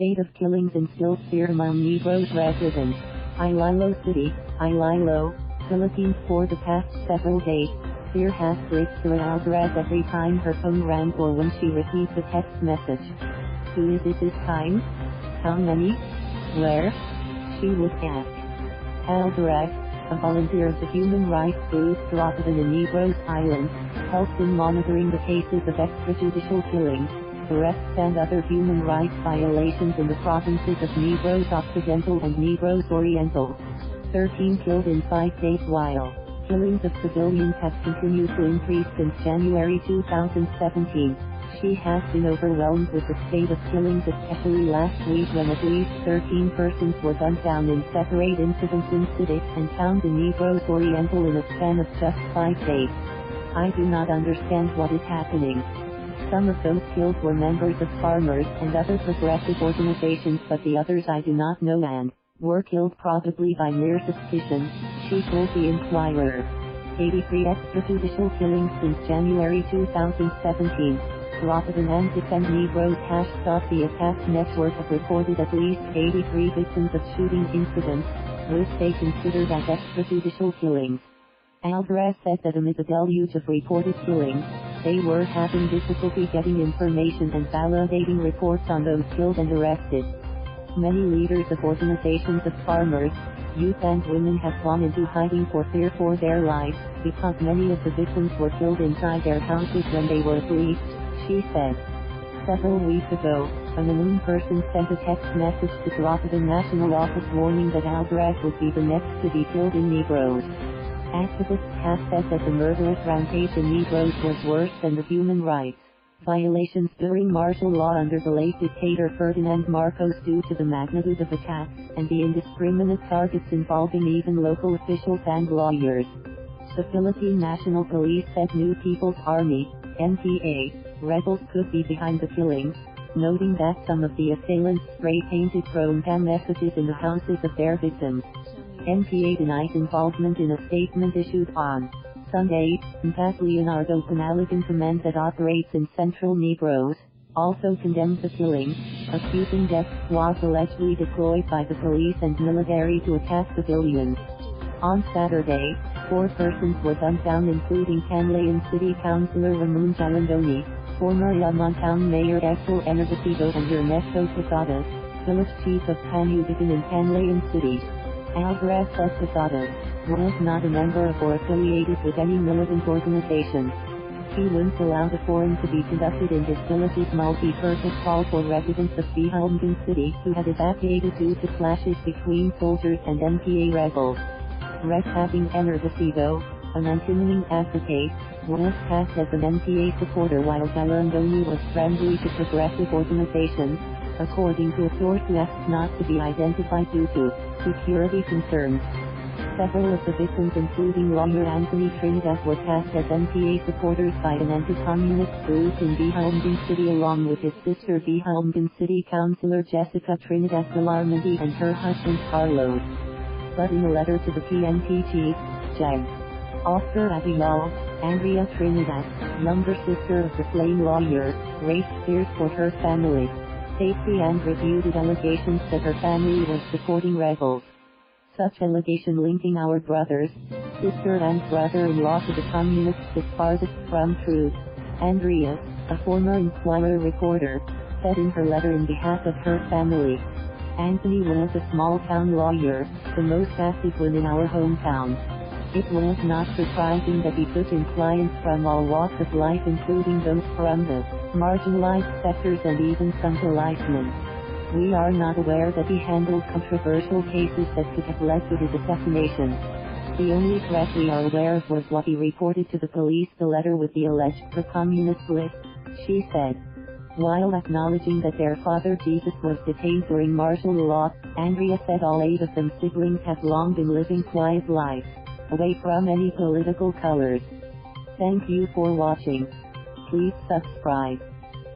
spate of killings instills fear among Negros residents. ILOILO City, ILOILO, Philippines. For the past several days, fear has gripped Zara Alvarez every time her phone rang or when she received a text message. Who is it this time? How many? Where? She would ask. Alvarez, a volunteer of the human rights group Karapatan in Negros Island, helps in monitoring the cases of extrajudicial killings, arrests and other human rights violations in the provinces of Negros Occidental and Negros Oriental. 13 killed in 5 days. While killings of civilians have continued to increase since January 2017, she has been overwhelmed with the spate of killings, especially last week when at least 13 persons were gunned down in separate incidents in Spate and found in Negros Oriental in a span of just 5 days. I do not understand what is happening. Some of those killed were members of farmers and other progressive organizations, but the others I do not know and were killed probably by mere suspicion, she told the Inquirer. 83 extrajudicial killings since January 2017. Karapatan and Defend Negros #The Attack Network have reported at least 83 victims of shooting incidents, which they considered as extrajudicial killings. Alvarez said that amid the deluge of reported killings, they were having difficulty getting information and validating reports on those killed and arrested. Many leaders of organizations of farmers, youth and women have gone into hiding for fear for their lives, because many of the victims were killed inside their houses when they were asleep, she said. Several weeks ago, an unknown person sent a text message to Philippine National Office warning that Alvarez would be the next to be killed in Negros. Activists have said that the murderous rampage in Negros was worse than the human rights violations during martial law under the late dictator Ferdinand Marcos due to the magnitude of attacks and the indiscriminate targets involving even local officials and lawyers. The Philippine National Police said New People's Army, NPA, rebels could be behind the killings, noting that some of the assailants spray-painted pro-NPA messages in the houses of their victims. NPA denied involvement in a statement issued on Sunday. NPA's Leonardo Panaligan Command that operates in central Negros also condemned the killing, accusing death squads allegedly deployed by the police and military to attack civilians. On Saturday, 4 persons were gunned down, including Canlaon City Councilor Ramon Jalandoni, former Yamontown Mayor Axel Enervasido and Ernesto Posadas, village chief of Panubican in Canlaon City. Alvarez said Posadas was not a member of or affiliated with any militant organization. He wouldn't allow the forum to be conducted in his village's multi-purpose hall for residents of Philippine City who had evacuated due to clashes between soldiers and NPA rebels. Rex having Enervasido, an anti-killing advocate, was cast as an NPA supporter while Jalandoni was friendly to progressive organizations, according to a source who asked not to be identified due to security concerns. Several of the victims, including lawyer Anthony Trinidad, were cast as NPA supporters by an anti-communist group in Philippine City along with his sister Philippine City Councilor Jessica Trinidad Galarmandi and her husband Carlos. But in a letter to the PNP chief, Jag. Oscar Aguilar, Andrea Trinidad, younger sister of the slain lawyer, raised fears for her family, safety and refuted allegations that her family was supporting rebels. Such allegation linking our brothers, sister and brother-in-law to the communists is farthest from truth, Andrea, a former Inquirer reporter, said in her letter in behalf of her family. Anthony was a small-town lawyer, the most active one in our hometown. It was not surprising that he took in clients from all walks of life, including those from the marginalized sectors and even some policemen. We are not aware that he handled controversial cases that could have led to his assassination. The only threat we are aware of was what he reported to the police, the letter with the alleged pro-communist list, she said. While acknowledging that their father Jesus was detained during martial law, Andrea said all 8 of them siblings have long been living quiet lives, away from any political colors. Thank you for watching. Please subscribe.